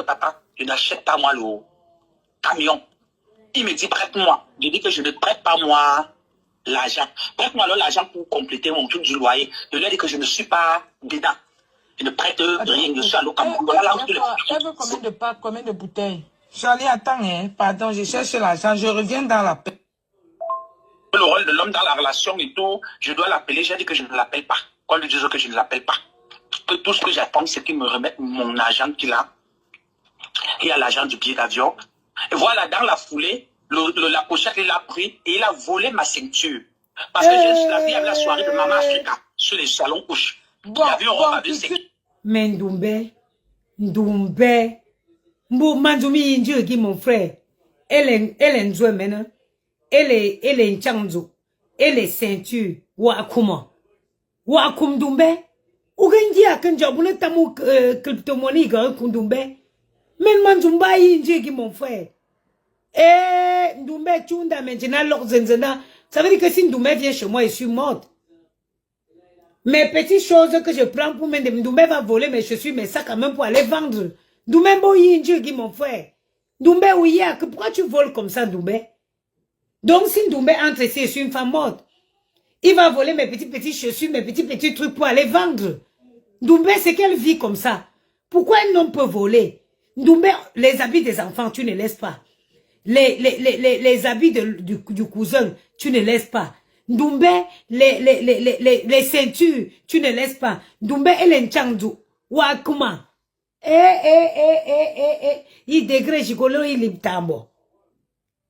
papa, je n'achète pas moi le camion. Il me dit, prête-moi. Je dis que je ne prête pas moi l'argent. Prête-moi alors l'argent pour compléter mon truc du loyer. Je lui ai dit que je ne suis pas dedans. Je ne prête rien, je suis à l'eau comme voilà. Elle veut combien de pâtes, combien de bouteilles? Charlie, attends, hein. Pardon, je cherche l'argent, je reviens dans la paix. Le rôle de l'homme dans la relation et tout, je dois l'appeler. J'ai dit que je ne l'appelle pas. Qu'on lui dise que je ne l'appelle pas. Que tout ce que j'attends, c'est qu'il me remette mon argent qu'il a. Il y a l'argent du billet d'avion. Et voilà, dans la foulée, la pochette, il l'a pris et il a volé ma ceinture. Parce que je l'ai vu à la soirée de Maman Africa, sur les salons couches. Bon, mais Ndoumbe, Manzoumi Indio dit mon frère, elle est Nzoue maintenant, elle est Nchanzo, elle est ceinture, Wakuma, Wakum Doumbe, Ougendi a Kanjabune Tamu cryptomonique, Kundumbe, mais Manzumba Indio dit mon frère. Eh, Ndoumbe Tchunda maintenant, l'Orzenzena, ça veut dire que si Ndoumbe vient chez moi, je suis morte. Mes petites choses que je prends pour m'aider, Ndoumbe va voler mes chaussures, mes sacs à main pour aller vendre. Ndoumbe Boyi Ndjegi, mon frère. Ndoumbe Ouya, pourquoi tu voles comme ça, Ndoumbe? Donc si Ndoumbe entre ici, je suis une femme morte. Il va voler mes petites chaussures, mes petits trucs pour aller vendre. Ndoumbe, c'est qu'elle vit comme ça. Pourquoi un homme peut voler? Ndoumbe, les habits des enfants, tu ne laisses pas. Les habits du cousin, tu ne laisses pas. Ndoumbe, les ceintures, tu ne laisses pas. Ndoumbe, elle est Nchandu. Wakuma. Il degré gigolo, il est tambo.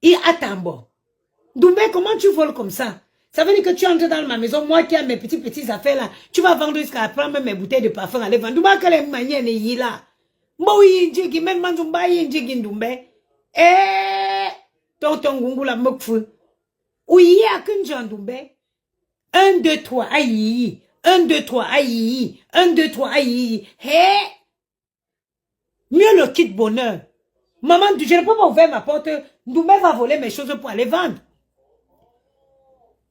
Il a tambo. Ndoumbe, comment tu voles comme ça? Ça veut dire que tu entres dans ma maison, moi qui ai mes petites affaires là, tu vas vendre jusqu'à prendre mes bouteilles de parfum, aller vendre. Ndoumbe, quelle est manière n'est là? Moui Ndjegi, même Manzumba Ndjegi Ndoumbe. Tonton Gungula Mokfu. Oui, à Kunjandoumbe. 1, 2, 3, aïe. 1, 2, 3, aïe. 1, 2, 3, aïe. Hé! Mieux le kit bonheur. Maman, je ne peux pas ouvrir ma porte. Ndoumbe va voler mes choses pour aller vendre.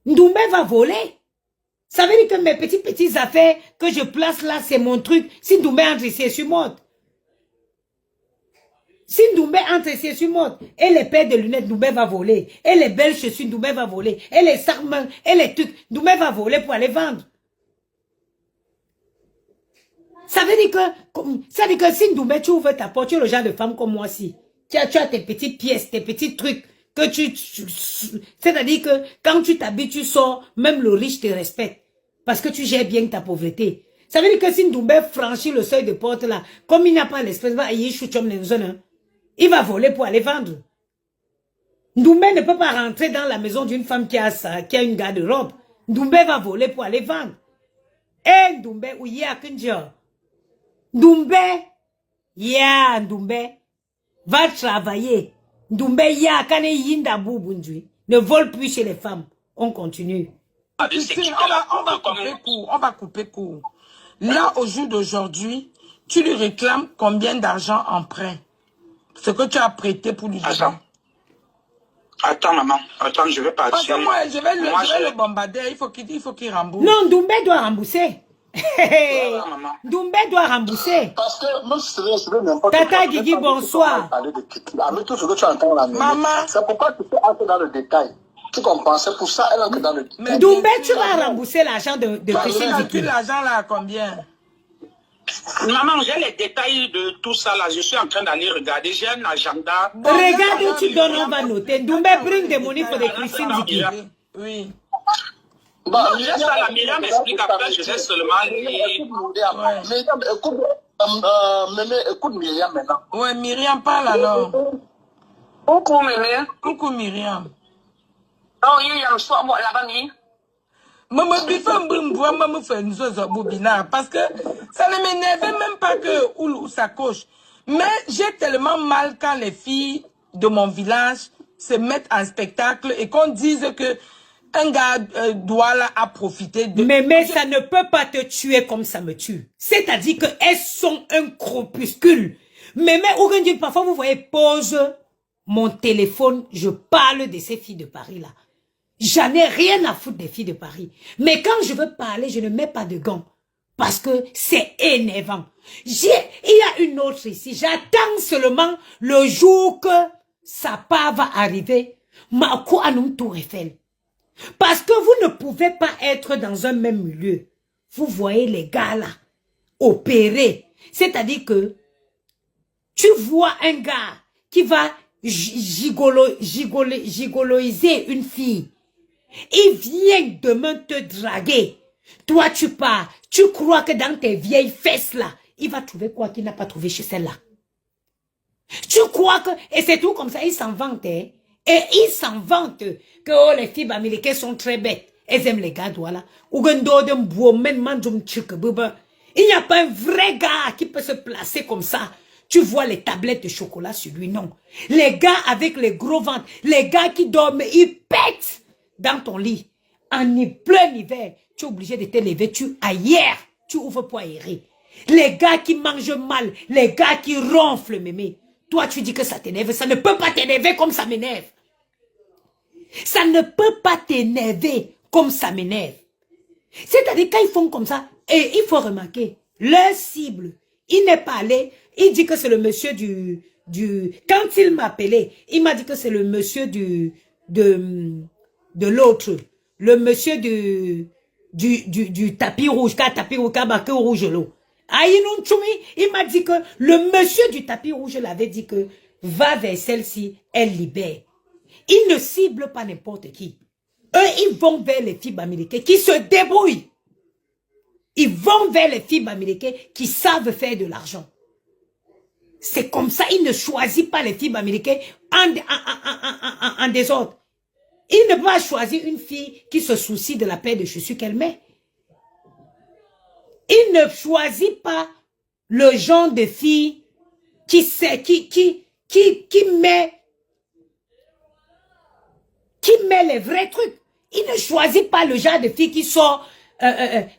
Ndoumbe va voler. Ça veut dire que mes petites affaires que je place là, c'est mon truc. Si Ndoumbe entre ici, je suis morte. Si Ndoumbe entre ici, je suis morte. Et les paires de lunettes, Ndoumbe va voler. Et les belles chaussures, Ndoumbe va voler. Et les sarments, et les trucs, Ndoumbe va voler pour aller vendre. Ça veut dire que si Ndoumbe, tu ouvres ta porte, tu es le genre de femme comme moi aussi. Tu as tes petites pièces, tes petits trucs que c'est-à-dire que quand tu t'habilles, tu sors, même le riche te respecte. Parce que tu gères bien ta pauvreté. Ça veut dire que si Ndoumbe franchit le seuil de porte là, comme il n'a pas l'espèce, il va voler pour aller vendre. Ndoumbe ne peut pas rentrer dans la maison d'une femme qui a une garde-robe. Ndoumbe va voler pour aller vendre. Eh, Ndoumbe, ou ya Kunja. Ndoumbe, ya Ndoumbe, va travailler. Ndoumbe, ya Kane Yinda Boubundui. Ne vole plus chez les femmes. On continue. On va couper court. Là, au jour d'aujourd'hui, tu lui réclames combien d'argent en prêt? Ce que tu as prêté pour lui donner. Attends, maman. Attends, je vais partir. Parce que moi, je vais le bombarder. Il faut qu'il rembourse. Non, Ndoumbe doit rembourser. Ndoumbe doit rembourser. Parce que même si je veux n'importe Tata Guigui, bonsoir. Avec tout ce que tu entends là, maman, c'est pourquoi tu peux entrer dans le détail. Tu comprends? C'est pour ça elle entre dans le détail. Ndoumbe, tu vas rembourser l'argent de Christine Ziki. L'argent là à combien? Maman, j'ai les détails de tout ça là. Je suis en train d'aller regarder. J'ai un agenda. Regarde où tu donnes, on va noter. Ndoumbe, bring des monies pour de Christine Ziki. Oui. Bon, la Myriam m'explique après, je vais seulement lire. Écoute Myriam maintenant. Ouais, Myriam parle alors. Coucou Mémé. Coucou Myriam. Oh, il y a un soir, moi, là-bas, ni. Maman, maman fait une chose bobina parce que ça ne m'énervait même pas que ou ça coche. Mais j'ai tellement mal quand les filles de mon village se mettent en spectacle et qu'on dise que un gars Douala a profité de... Mais ça ne peut pas te tuer comme ça me tue. C'est-à-dire qu'elles sont un crépuscule. Mais parfois vous voyez, pose mon téléphone, je parle de ces filles de Paris là. J'en ai rien à foutre des filles de Paris. Mais quand je veux parler, je ne mets pas de gants. Parce que c'est énervant. Il y a une autre ici. J'attends seulement le jour que sa part va arriver. Makou Anoum Tour Eiffel. Parce que vous ne pouvez pas être dans un même milieu. Vous voyez les gars là, opérer. C'est-à-dire que tu vois un gars qui va gigoloiser une fille. Il vient demain te draguer. Toi, tu pars. Tu crois que dans tes vieilles fesses là, il va trouver quoi qu'il n'a pas trouvé chez celle-là. Tu crois que... Et c'est tout comme ça, il s'en vante. Hein? Et il s'en vante que oh, les filles américaines sont très bêtes. Elles aiment les gars, voilà. Il n'y a pas un vrai gars qui peut se placer comme ça. Tu vois les tablettes de chocolat sur lui, non. Les gars avec les gros ventres, les gars qui dorment, ils pètent dans ton lit. En plein hiver, tu es obligé de te lever, ailleurs, tu ouvres pour aérer. Les gars qui mangent mal, les gars qui ronflent, mémé. Toi, tu dis que ça t'énerve, ça ne peut pas t'énerver comme ça m'énerve. Ça ne peut pas t'énerver comme ça m'énerve. C'est-à-dire quand ils font comme ça, et il faut remarquer, leur cible, il n'est pas allé, il dit que c'est le monsieur quand il m'a appelé, il m'a dit que c'est le monsieur de l'autre, le monsieur du tapis rouge, rouge l'eau. Il m'a dit que le monsieur du tapis rouge l'avait dit que va vers celle-ci, elle libère. Ils ne ciblent pas n'importe qui. Eux, ils vont vers les filles américaines qui se débrouillent. Ils vont vers les filles américaines qui savent faire de l'argent. C'est comme ça, ils ne choisissent pas les filles américaines en désordre. Il ne peut pas choisir une fille qui se soucie de la paire de chaussures qu'elle met. Il ne choisit pas le genre de fille qui met les vrais trucs. Il ne choisit pas le genre de fille qui sort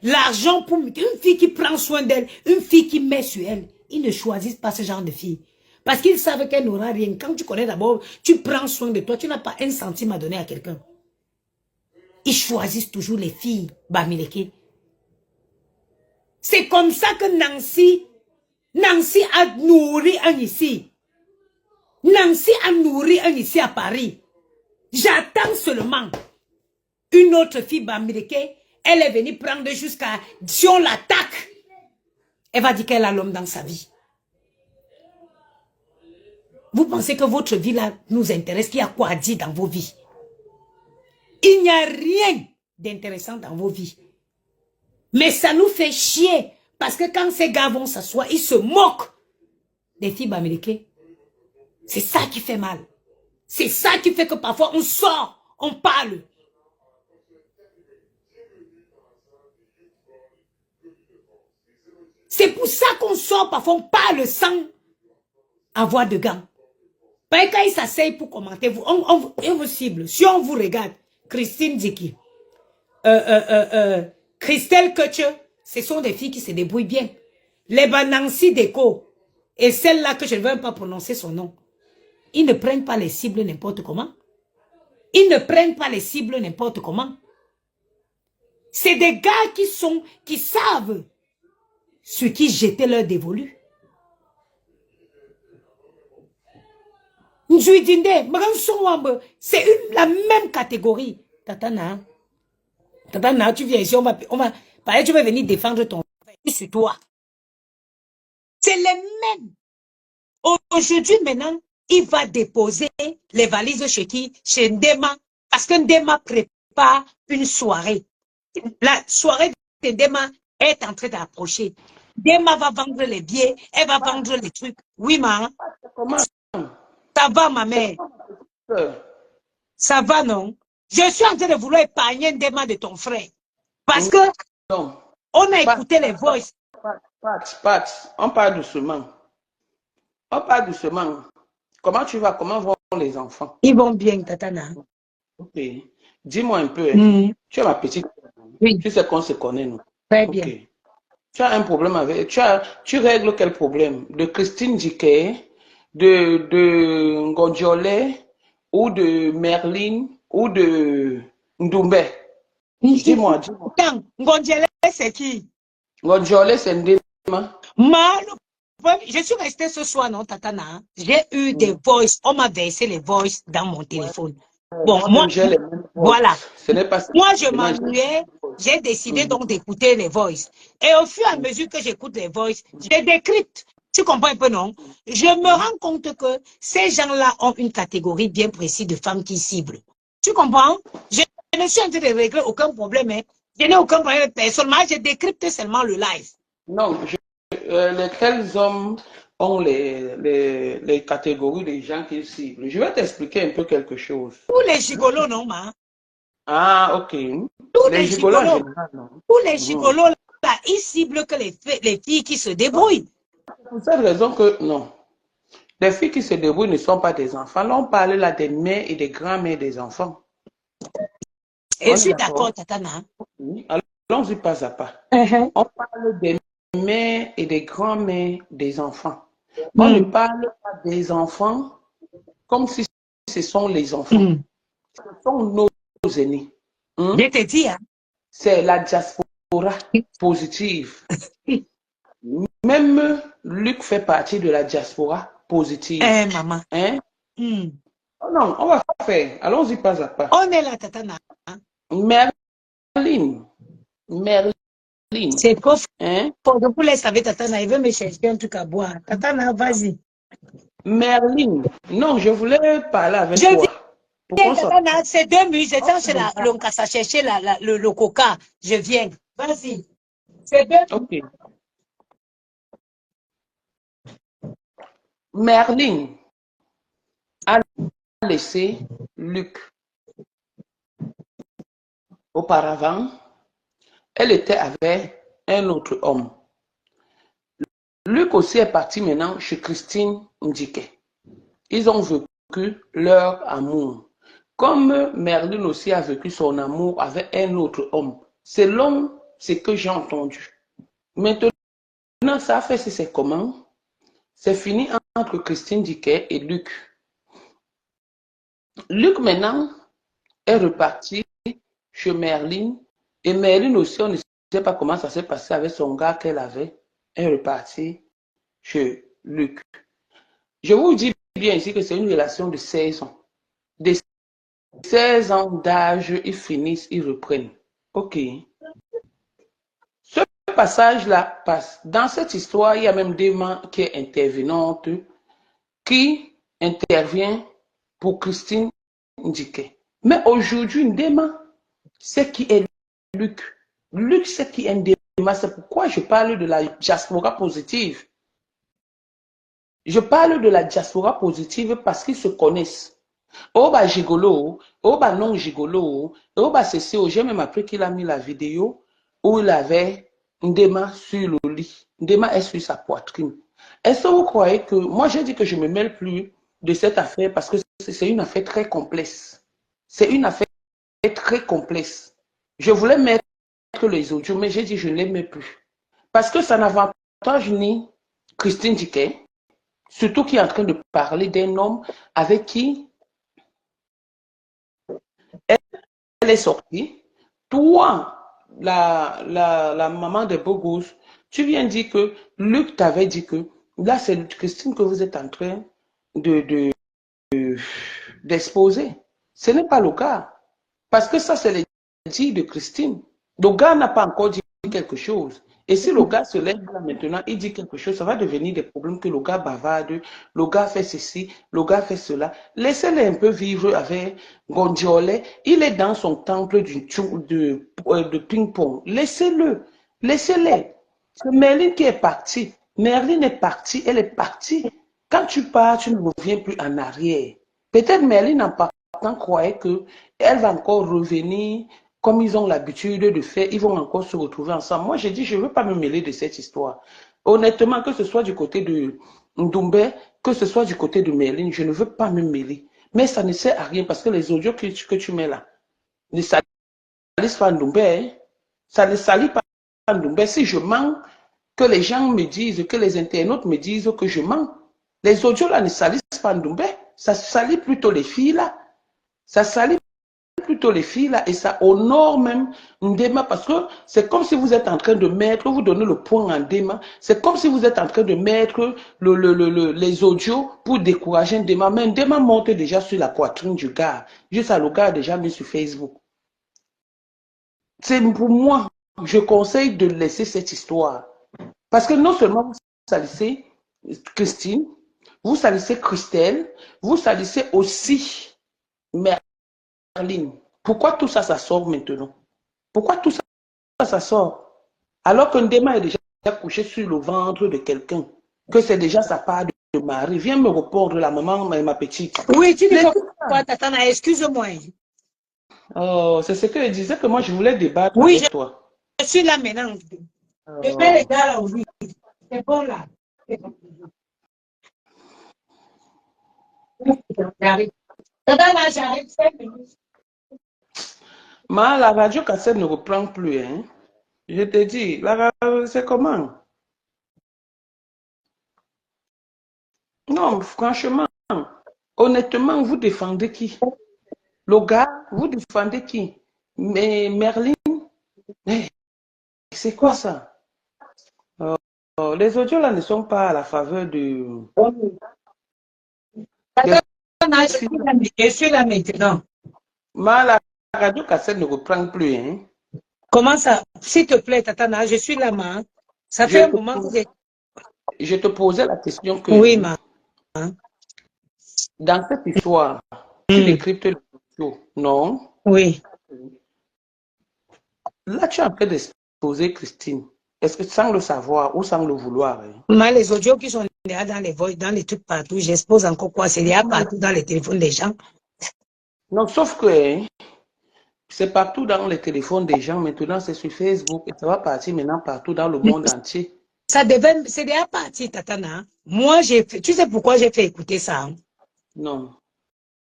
l'argent pour une fille qui prend soin d'elle, une fille qui met sur elle. Ils ne choisissent pas ce genre de fille. Parce qu'ils savent qu'elle n'aura rien. Quand tu connais d'abord, tu prends soin de toi, tu n'as pas un centime à donner à quelqu'un. Ils choisissent toujours les filles bamileke. C'est comme ça que Nancy a nourri un ici. Nancy a nourri un ici à Paris. J'attends seulement une autre fille bamileke. Elle est venue prendre jusqu'à... Si on l'attaque, elle va dire qu'elle a l'homme dans sa vie. Vous pensez que votre vie là nous intéresse? Qu'il y a quoi à dire dans vos vies? Il n'y a rien d'intéressant dans vos vies. Mais ça nous fait chier. Parce que quand ces gars vont s'asseoir, ils se moquent des filles américaines. C'est ça qui fait mal. C'est ça qui fait que parfois on sort, on parle. C'est pour ça qu'on sort parfois, on parle sans avoir de gants. Parce que quand ils s'asseyent pour commenter, on vous cible. Si on vous regarde, Christine Diki, Christelle Kutche, ce sont des filles qui se débrouillent bien. Les Nancy Deco, et celle-là que je ne veux même pas prononcer son nom, ils ne prennent pas les cibles n'importe comment. Ils ne prennent pas les cibles n'importe comment. C'est des gars qui savent sur qui jeter leur dévolu. C'est la même catégorie. Tatana, tu viens ici, tu vas venir défendre ton frère sur toi. C'est les mêmes. Aujourd'hui, maintenant, il va déposer les valises chez qui? Chez Ndema. Parce que Ndema prépare une soirée. La soirée de Ndema est en train d'approcher. Ndema va vendre les billets, elle va vendre les trucs. Oui, ma. Comment? Ça va, ma mère? Ça va, non? Je suis en train de vouloir épargner Ndema de ton frère. Parce que Non. on a écouté les voices. Pat, on parle doucement. On parle doucement. Comment tu vas? Comment vont les enfants? Ils vont bien, Tatana. Ok. Dis-moi un peu. Tu es ma petite. Oui. Tu sais qu'on se connaît, nous. Très bien. Okay. Tu as un problème avec... Tu règles quel problème? De Christine Dike, de Ngodjole, ou de Merlin, ou de Ndoumbe? Dis-moi. Attends, Ngodjole, c'est qui? Ngonjole, c'est Ndema. Je suis restée ce soir, non, Tatana. J'ai eu des voices. On m'a versé les voices dans mon téléphone. Bon, moi, j'ai les mêmes voilà. voices. Ce n'est pas Moi, je m'ennuyais. J'ai décidé donc d'écouter les voices. Et au fur et à mesure que j'écoute les voices, je décrypte. Tu comprends un peu, non? Je me rends compte que ces gens-là ont une catégorie bien précise de femmes qui ciblent. Tu comprends? Je ne suis en train de régler aucun problème. Hein. Je n'ai aucun problème avec personne. Moi, je décrypte seulement le live. Non, lesquels hommes ont les catégories des gens qu'ils ciblent. Je vais t'expliquer un peu quelque chose. Tous les gigolos, non, ma? Ah, ok. Tous Les gigolos en général, non. Tous les gigolos, là, ils ciblent que les filles qui se débrouillent. Pour cette raison que, non. Les filles qui se débrouillent ne sont pas des enfants. Là, on parle là des mères et des grands-mères des enfants. Et je suis d'accord, Tatana. Allons-y pas à pas. On parle des mères et des grands-mères des enfants. On ne parle pas des enfants comme si ce sont les enfants. Ce sont nos aînés. Je te dis, hein. C'est la diaspora positive. Même Luc fait partie de la diaspora positive. Maman. Hein? Oh non, on va faire. Allons-y pas à pas. On est là, Tatana. Merlin. C'est quoi? Hein? Pour vous laisser avec Tatana, il veut me chercher un truc à boire. Tatana, vas-y. Merlin. Non, je voulais parler avec toi. Tatana, c'est 2 minutes. J'étais chez l'Oncassa chercher le coca. Je viens. Vas-y. C'est 2 minutes. Ok. Merlin a laissé Luc. Auparavant, elle était avec un autre homme. Luc aussi est parti maintenant chez Christine Ndike. Ils ont vécu leur amour. Comme Merlin aussi a vécu son amour avec un autre homme. Selon ce que j'ai entendu. Maintenant, ça a fait c'est comment? C'est fini entre Christine Ndike et Luc. Luc maintenant est reparti chez Merlin. Et Merlin aussi, on ne sait pas comment ça s'est passé avec son gars qu'elle avait. Elle est repartie chez Luc. Je vous dis bien ici que c'est une relation de 16 ans. Des 16 ans d'âge, ils finissent, ils reprennent. Ok. Ce passage-là passe. Dans cette histoire, il y a même Déma qui est intervenante, qui intervient pour Christine Ndike. Mais aujourd'hui, Ndema, c'est qui est Luc. Luc, c'est qui est Ndema. C'est pourquoi je parle de la diaspora positive. Je parle de la diaspora positive parce qu'ils se connaissent. Oh bah gigolo, oh bah non gigolo, oh bah c'est j'ai même appris qu'il a mis la vidéo où il avait Ndema sur le lit. Ndema est sur sa poitrine. Est-ce que vous croyez que... Moi, j'ai dit que je ne me mêle plus de cette affaire parce que c'est une affaire très complexe. C'est une affaire très complexe. Je voulais mettre les audios, mais j'ai dit je ne les mets plus. Parce que ça n'avantage ni Christine Ndike, surtout qui est en train de parler d'un homme avec qui elle est sortie. Toi, la maman de beaux gosses, tu viens dire que Luc t'avait dit que là, c'est Christine que vous êtes en train d'exposer. Ce n'est pas le cas. Parce que ça, c'est le dit de Christine. Le gars n'a pas encore dit quelque chose. Et si le gars se lève là maintenant, il dit quelque chose, ça va devenir des problèmes que le gars bavarde, le gars fait ceci, le gars fait cela. Laissez-le un peu vivre avec Gondiole. Il est dans son temple de ping-pong. Laissez-le. Laissez-le. C'est Merlin qui est parti. Merlin est partie, elle est partie. Quand tu pars, tu ne reviens plus en arrière. Peut-être Merlin en partant croyait qu'elle va encore revenir comme ils ont l'habitude de faire, ils vont encore se retrouver ensemble. Moi, j'ai dit, je ne veux pas me mêler de cette histoire. Honnêtement, que ce soit du côté de Ndoumbe, que ce soit du côté de Merlin, je ne veux pas me mêler. Mais ça ne sert à rien parce que les audios que tu mets là ne salissent pas Ndoumbe. Hein? Ça ne salit pas Ndoumbe. Si je mens, que les gens me disent, que les internautes me disent que je mens. Les audios là ne salissent pas Ndoumbe. Ça salit plutôt les filles là. Ça salit plutôt les filles là et ça honore même Ndema parce que c'est comme si vous êtes en train de mettre, vous donnez le point à Ndema, c'est comme si vous êtes en train de mettre les audios pour décourager Ndema. Mais Ndema monte déjà sur la poitrine du gars. Juste à le gars a déjà mis sur Facebook. C'est pour moi, je conseille de laisser cette histoire. Parce que non seulement vous salissez Christine, vous salissez Christelle, vous salissez aussi Merlin. Pourquoi tout ça, ça sort maintenant? Pourquoi tout ça, ça sort? Alors que Ndema est déjà couché sur le ventre de quelqu'un, que c'est déjà sa part de mari. Viens me répondre, la maman, ma petite. Oui, tu dis quoi, Tatana? Excuse-moi. Oh, c'est ce que je disais que moi, je voulais débattre Oui, avec toi. je suis là maintenant. Je mets les gars là aussi. C'est bon là. J'arrive. Tatana, j'arrive 5 minutes. Mais la radio cassette ne reprend plus, hein. Je te dis, c'est comment? Non, franchement, honnêtement, vous défendez qui? Le gars, vous défendez qui? Mais Merlin, c'est quoi ça? Les audios là ne sont pas à la faveur de... Tatana, je suis là maintenant. Mais la radio cassette ne reprend plus, hein. Comment ça? S'il te plaît, Tatana, je suis là, ma. Ça fait un moment que je te posais la question que... Oui, ma. Dans cette histoire, tu décryptes les audios, non? Oui. Là, tu es en train d'exposer Christine. Est-ce que sans le savoir ou sans le vouloir? Hein? Mais les audios qui sont là dans les voix, dans les trucs partout, j'expose encore quoi? C'est là partout dans les téléphones des gens. Non, sauf que c'est partout dans les téléphones des gens. Maintenant, c'est sur Facebook et ça va partir maintenant partout dans le monde entier. Ça devait, c'est déjà parti, Tatana. Moi, tu sais pourquoi j'ai fait écouter ça? Hein? Non.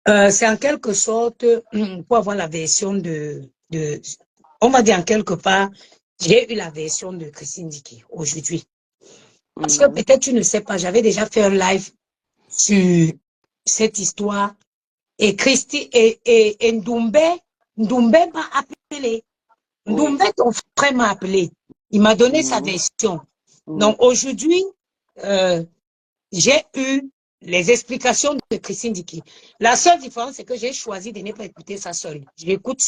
C'est en quelque sorte pour avoir la version on va dire en quelque part, j'ai eu la version de Christine Dicky aujourd'hui. Parce que peut-être tu ne sais pas, j'avais déjà fait un live sur cette histoire et Christine et Ndoumbe m'a appelé. Ndoumbe, ton frère m'a appelé. Il m'a donné sa version. Donc aujourd'hui, j'ai eu les explications de Christine Dicky. La seule différence, c'est que j'ai choisi de ne pas écouter ça seule. Je l'écoute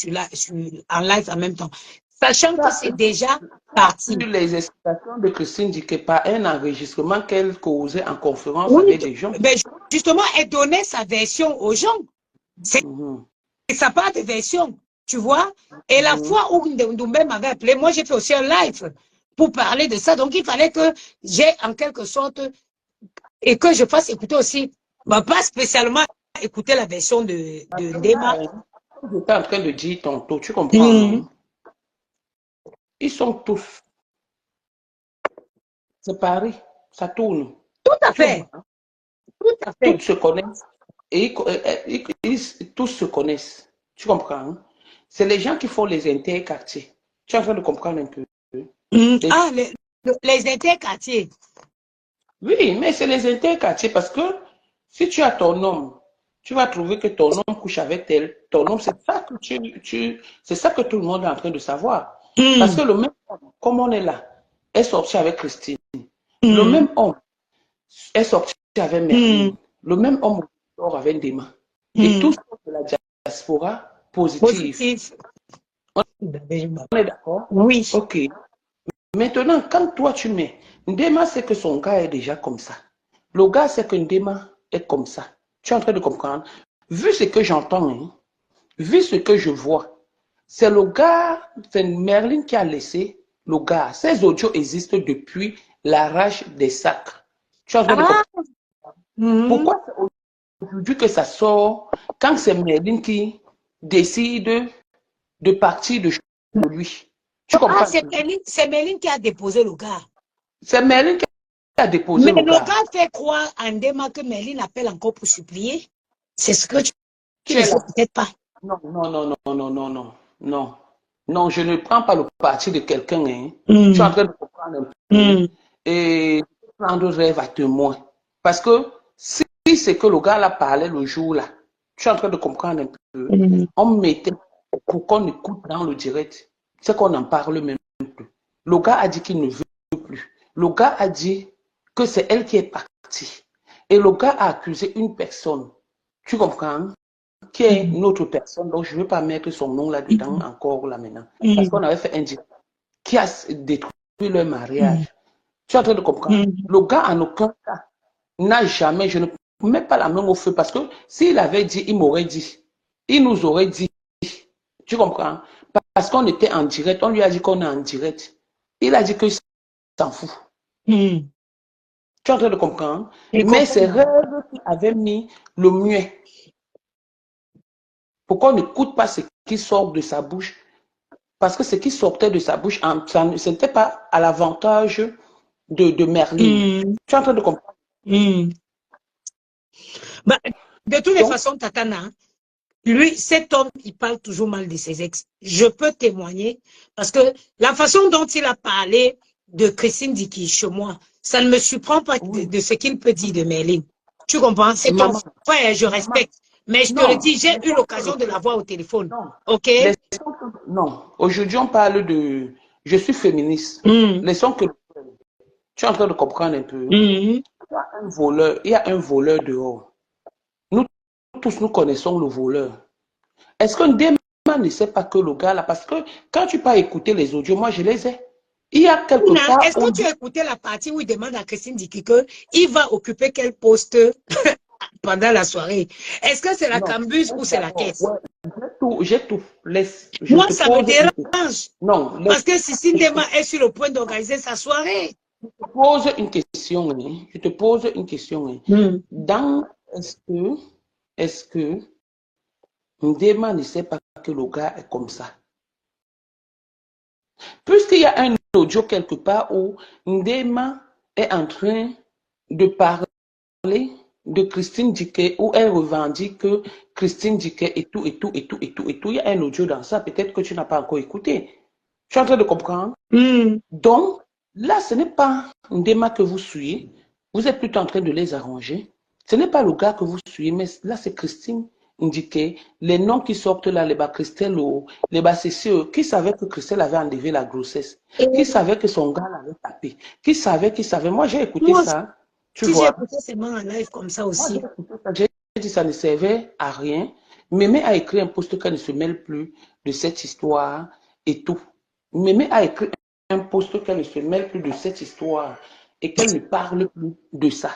en live en même temps. Sachant que c'est déjà parti. Les explications de Christine Dicky par un enregistrement qu'elle causait en conférence avec des gens. Ben justement, elle donnait sa version aux gens. C'est sa part de version, tu vois. Et la fois où Ndoumbe m'avait appelé, moi j'ai fait aussi un live pour parler de ça. Donc il fallait que j'ai en quelque sorte et que je fasse écouter aussi, bah, pas spécialement écouter la version de Ndema. J'étais en train de dire tantôt, tu comprends? Ils sont tous séparés, ça tourne. Tout à fait. Tout à fait. Tous se connaissent et tous se connaissent. Tu comprends? Hein? C'est les gens qui font les interquartiers. Tu es en train de comprendre un peu? Les interquartiers. Oui, mais c'est les interquartiers parce que si tu as ton homme, tu vas trouver que ton homme couche avec tel. Ton homme, c'est ça que c'est ça que tout le monde est en train de savoir. Parce que le même homme, comme on est là, est sorti avec Christine. Le même homme est sorti avec Merlin. Le même homme sort avec Ndema. Et tout ça de la diaspora positive. On est d'accord? Oui. Ok. Maintenant, quand toi tu mets, Ndema sait que son gars est déjà comme ça. Le gars sait que Ndema est comme ça. Tu es en train de comprendre? Vu ce que j'entends, hein, vu ce que je vois, c'est le gars, c'est Merlin qui a laissé le gars. Ces audios existent depuis l'arrache des sacs. Tu es en train de comprendre? Pourquoi c'est aujourd'hui que ça sort quand c'est Merlin qui décide de partir de lui? Tu comprends? C'est Merlin qui a déposé le gars. C'est Merlin qui a déposé mais le gars. Mais le gars fait croire à Ndema que Merlin appelle encore pour supplier. C'est ce que tu ne sais peut-être pas. Non, je ne prends pas le parti de quelqu'un. Hein. Tu es en train de comprendre un peu. Et je vais prendre rêve à témoin. Parce que si c'est que le gars là parlait le jour là, tu es en train de comprendre un peu. On mettait pour qu'on écoute dans le direct, c'est qu'on n'en parle même plus. Le gars a dit qu'il ne veut plus. Le gars a dit que c'est elle qui est partie. Et le gars a accusé une personne, tu comprends, qui est une autre personne, donc je ne veux pas mettre son nom là-dedans encore là maintenant. Parce qu'on avait fait un direct qui a détruit leur mariage. Tu es en train de comprendre? Le gars, en aucun cas, n'a jamais, je ne mets pas la main au feu parce que s'il avait dit, il m'aurait dit. Il nous aurait dit. Tu comprends? Parce qu'on était en direct. On lui a dit qu'on est en direct. Il a dit qu'il s'en fout. Tu es en train de comprendre? Mais c'est Rêve qui avait mis le muet. Pourquoi on n'écoute pas ce qui sort de sa bouche? Parce que ce qui sortait de sa bouche, ce n'était pas à l'avantage de Merlin. Tu es en train de comprendre? Bah, de toutes les façons, Tatana, lui, cet homme, il parle toujours mal de ses ex. Je peux témoigner parce que la façon dont il a parlé de Christine Dicky chez moi, ça ne me surprend pas de ce qu'il peut dire de Merlin. Tu comprends? C'est ton frère, je respecte. Mais je te le dis, j'ai eu l'occasion de la voir au téléphone. OK? Non. Aujourd'hui, on parle de... Je suis féministe. Laissons que... Tu es en train de comprendre un peu. Il y a un voleur dehors. Nous tous, nous connaissons le voleur. Est-ce qu'un démon ne sait pas que le gars là... Parce que quand tu peux écouter les audios, moi, je les ai. Il y a quelque part... Est-ce que tu as écouté la partie où il demande à Christine Dicky qu'il va occuper quel poste pendant la soirée? Est-ce que c'est la cambuse ou c'est la caisse? J'ai tout. Moi, ça me dérange. Non. Parce que si Ndema est sur le point d'organiser sa soirée. Je te pose une question. Je te pose une question. Est-ce que Ndema ne sait pas que le gars est comme ça? Puisqu'il y a un audio quelque part où Ndema est en train de parler de Christine Dicky, où elle revendique que Christine Dicky et tout. Il y a un audio dans ça, peut-être que tu n'as pas encore écouté. Tu es en train de comprendre? Donc, là, ce n'est pas Ndema que vous suivez. Vous êtes plutôt en train de les arranger. Ce n'est pas le gars que vous suivez, mais là, c'est Christine Dicky. Les noms qui sortent là, les bas Christelle, les bas CCE, qui savait que Christelle avait enlevé la grossesse? Qui savait que son gars l'avait tapé? Qui savait? Moi, j'ai écouté ça. Tu vois? J'ai écouté seulement en live comme ça aussi. J'ai dit ça ne servait à rien. Mémé a écrit un post qu'elle ne se mêle plus de cette histoire et tout. Mémé a écrit un post qu'elle ne se mêle plus de cette histoire et qu'elle ne parle plus de ça.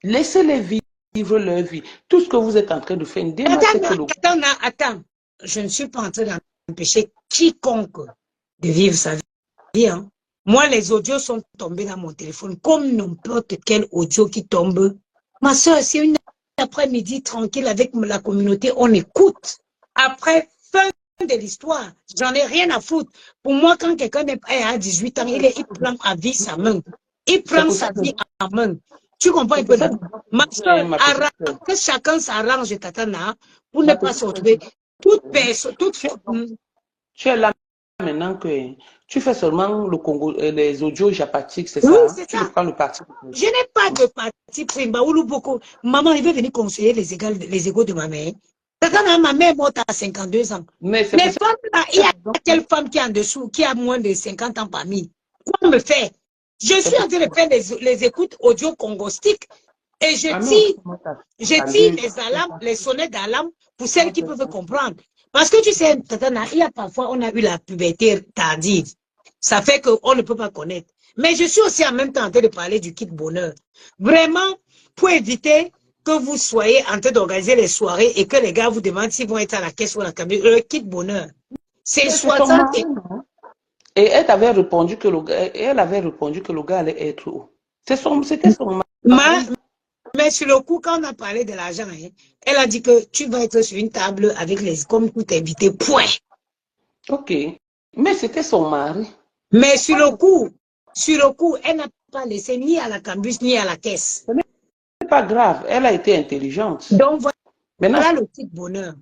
Laissez-les vivre leur vie. Tout ce que vous êtes en train de faire, attends. Je ne suis pas en train d'empêcher quiconque de vivre sa vie. Hein. Moi, les audios sont tombés dans mon téléphone comme n'importe quel audio qui tombe. Ma soeur, c'est une après-midi tranquille avec la communauté, on écoute. Après, fin de l'histoire, j'en ai rien à foutre. Pour moi, quand quelqu'un est à 18 ans, il prend à vie sa main. Il prend sa vie en main. Tu comprends un peu? Ma soeur, que chacun s'arrange, Tatana, pour ne pas se retrouver. Toute personne, Tu es là maintenant que tu fais seulement le Congo, les audios japatiques, c'est oui, ça? C'est tu ça. prends le parti. Je n'ai pas de parti pris. Maman, il veut venir conseiller les égaux de ma mère. Tatana, ma mère est morte à 52 ans. Mais femmes, là, il y a quelle femme qui est en dessous, qui a moins de 50 ans parmi? Quoi me faire? Je suis en train de faire les écoutes audio congostiques et je tire les alarmes, les sonnettes d'alarme pour celles qui peuvent comprendre. Parce que tu sais, Tatana, il y a parfois, on a eu la puberté tardive. Ça fait qu'on ne peut pas connaître. Mais je suis aussi en même temps en train de parler du kit bonheur. Vraiment, pour éviter que vous soyez en train d'organiser les soirées et que les gars vous demandent s'ils vont être à la caisse ou à la cabine. Le kit bonheur, c'est 60 et... Et elle avait répondu que le gars allait être où? C'était son mari. Mais sur le coup, quand on a parlé de l'argent, hein, elle a dit que tu vas être sur une table avec comme tout invité, point. Ok. Mais c'était son mari. Mais sur le coup, elle n'a pas laissé ni à la cambus ni à la caisse. Ce n'est pas grave, elle a été intelligente. Donc voilà le petit bonheur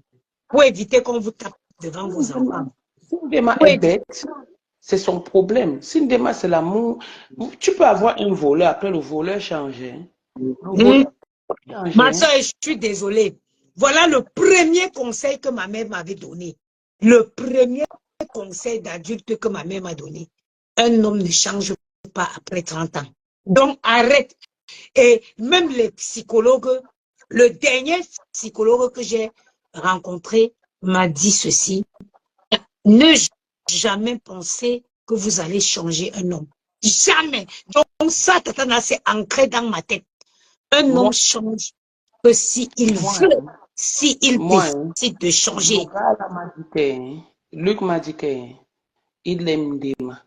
pour éviter qu'on vous tape devant vos enfants. Si Ndema est bête, c'est son problème. Si Ndema c'est l'amour, tu peux avoir un voleur, après le voleur changer. Ma soeur, je suis désolée. Voilà le premier conseil que ma mère m'avait donné. Le premier conseil d'adulte que ma mère m'a donné, un homme ne change pas après 30 ans. Donc, arrête. Et même les psychologues, le dernier psychologue que j'ai rencontré m'a dit ceci. Ne jamais penser que vous allez changer un homme. Jamais. Donc ça, Tatana, c'est ancré dans ma tête. Un homme change que s'il veut, s'il décide de changer. Luc m'a dit qu'il aime Ndema.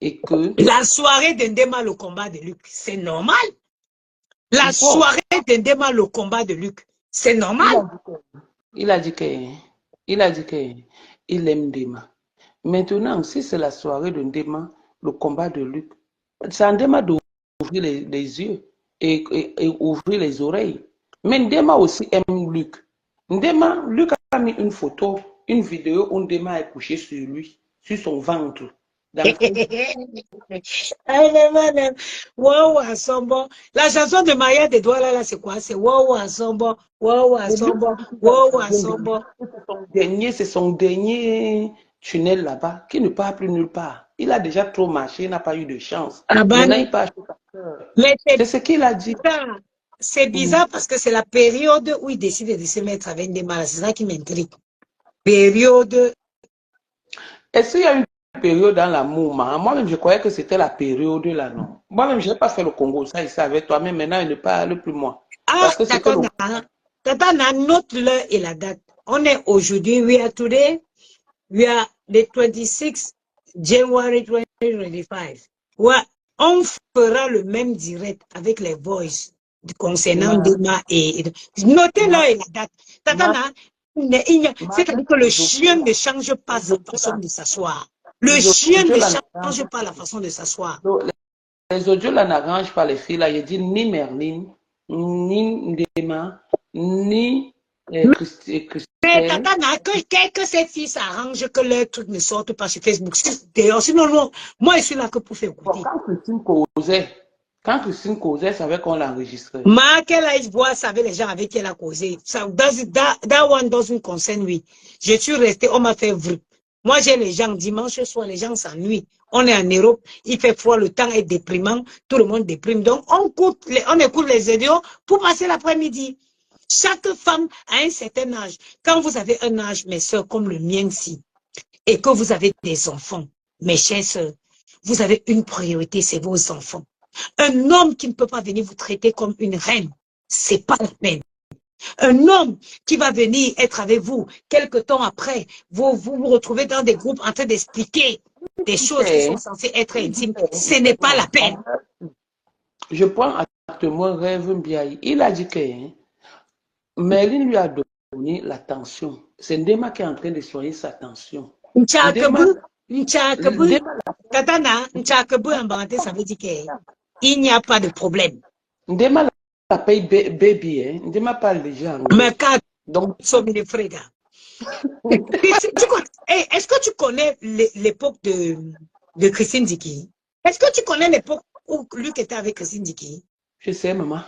Et que... La soirée d'Ndema, le combat de Luc, c'est normal. La soirée d'Ndema, le combat de Luc, c'est normal. Il a dit qu'il aime Ndema. Maintenant, si c'est la soirée de Ndema, le combat de Luc, c'est à Ndema d'ouvrir les yeux et ouvrir les oreilles. Mais Ndema aussi aime Luc. Luc a mis une photo, une vidéo où Ndema est couché sur lui, sur son ventre. Wow, Asombo. La chanson de Maria de Douala, là, c'est quoi? C'est Wow, Asombo. Wow, Asombo. Wow, Asombo. C'est son dernier tunnel là-bas, qui ne part plus nulle part. Il a déjà trop marché, il n'a pas eu de chance. Maintenant, il part. C'est ce qu'il a dit. C'est bizarre parce que c'est la période où il décide de se mettre avec des malades. C'est ça qui m'intrigue. Période. Est-ce qu'il y a une période dans l'amour? Moi-même, je croyais que c'était la période là, non? Moi-même, je n'ai pas fait le Congo, ça ici avec toi, mais maintenant, il ne parle plus moi. Ah, d'accord. Tata, note-le et la date. On est aujourd'hui, we are the 26 January 2025. Ouais, on fera le même direct avec les voices concernant Ndema et... Notez-le et la date. Tata, c'est-à-dire que le chien ne change pas sa façon de s'asseoir. Le chien ne change pas la façon de s'asseoir. Les audios là n'arrangent pas les filles là. Je dis ni Merlin, ni Ndema, ni Christelle. Mais Tata, que ces filles s'arrangent que leurs trucs ne sortent pas sur Facebook. D'ailleurs, sinon, non, moi je suis là que pour faire écouter. Quand Christine causait, ça savait qu'on l'enregistrait. Quel âge voit, savait les gens avec qui elle a causé. That one doesn't concern lui. Je suis resté, on m'a fait vrai. Moi, j'ai les gens, dimanche soir, les gens s'ennuient. On est en Europe, il fait froid, le temps est déprimant, tout le monde déprime. Donc, on écoute les audios pour passer l'après-midi. Chaque femme a un certain âge. Quand vous avez un âge, mes soeurs, comme le mien-ci, et que vous avez des enfants, mes chères soeurs, vous avez une priorité, c'est vos enfants. Un homme qui ne peut pas venir vous traiter comme une reine, c'est pas la peine. Un homme qui va venir être avec vous, quelque temps après, vous retrouvez dans des groupes en train d'expliquer des choses qui sont censées être intimes, ce n'est pas la peine. Je prends actuellement Rêve Mbiaye. Il a dit que Merlin lui a donné la tension. C'est Ndema qui est en train de soigner sa tension. Katana, ça veut dire qu'il n'y a pas de problème. Ndema la paye baby, hein. Ndema parle déjà. Mais quand donc, est-ce que tu connais l'époque de Christine Dicky? Est-ce que tu connais l'époque où Luc était avec Christine Dicky? Je sais, maman.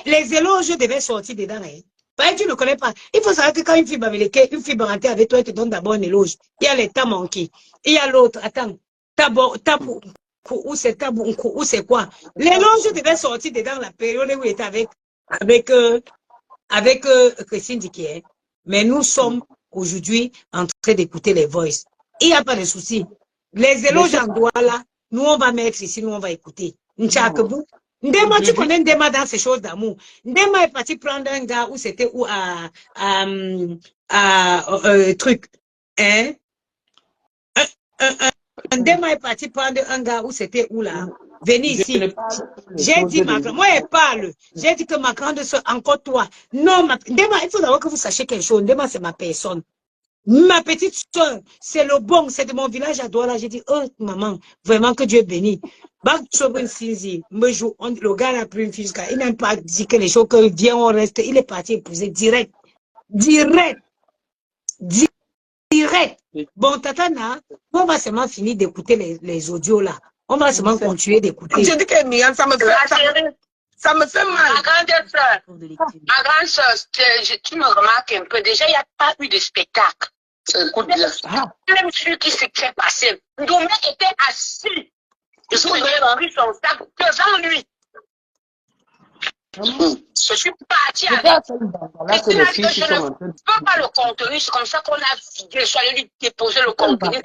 Les éloges devaient sortir dedans. Hein. Tu ne connais pas. Il faut savoir que quand une fille va rentrer avec toi, elle te donne d'abord un éloge. Il y a les tamanki. Il y a l'autre. Attends. Tabou. Ou c'est quoi? L'éloge devait sortir dedans la période où il était avec Christine Dicky. Mais nous sommes aujourd'hui en train d'écouter les voices. Il n'y a pas de souci. Les éloges en droit là, nous on va mettre ici, nous on va écouter. N'Tchakebou. Ndema, tu connais Ndema dans ces choses d'amour. Ndema est parti prendre un gars où c'était où truc. Hein? Ndema est parti prendre un gars où c'était où là? Venez ici. J'ai dit ma grande, moi elle parle. J'ai dit que ma grande soeur, encore toi. Non, Ndema, il faut d'abord que vous sachiez quelque chose. Ndema, c'est ma personne. Ma petite soeur, c'est le bon, c'est de mon village à Douala. J'ai dit, oh maman, vraiment que Dieu bénisse. Le gars a pris une fille, il n'a pas dit que les choses que viennent, on reste. Il est parti épouser direct. Bon, Tatana, on va seulement finir d'écouter les audios là. On va seulement continuer d'écouter. Je dis que Mian, ça me fait mal. Ma grande soeur, tu me remarques un peu. Déjà, il n'y a pas eu de spectacle. Écoute bien. Même celui qui s'est passé. Doumé était assis. Je suis pris son sac devant lui. Je suis partie avec. Là que les filles Je ne peux pas le contenir. C'est comme ça qu'on a vidé. Je suis allé lui déposer le contenu.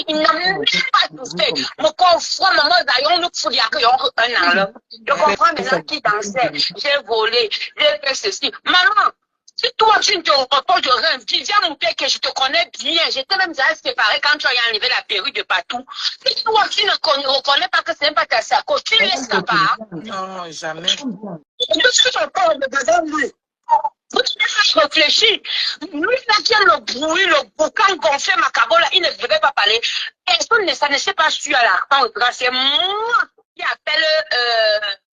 Il n'a même pas tout fait. Me confronte, maman, d'ailleurs, nous faut dire qu'il y a un an. Je comprends maintenant qui dansait. J'ai volé. J'ai fait ceci. Maman, si toi, tu ne te reportes de rien, dis à mon père que je te connais bien. J'étais même déjà séparé quand tu as enlevé la perruque de partout. Si toi, tu ne reconnais pas que ce n'est pas ta sacoche, tu laisses ça part. Non, jamais. Qu'est-ce que tu parles de madame lui? Je réfléchis. Lui, là, qui a le bruit, le boucan gonflé, macabola, il ne devait pas parler. Personne ne s'en est pas su à la fin. C'est moi qui appelle,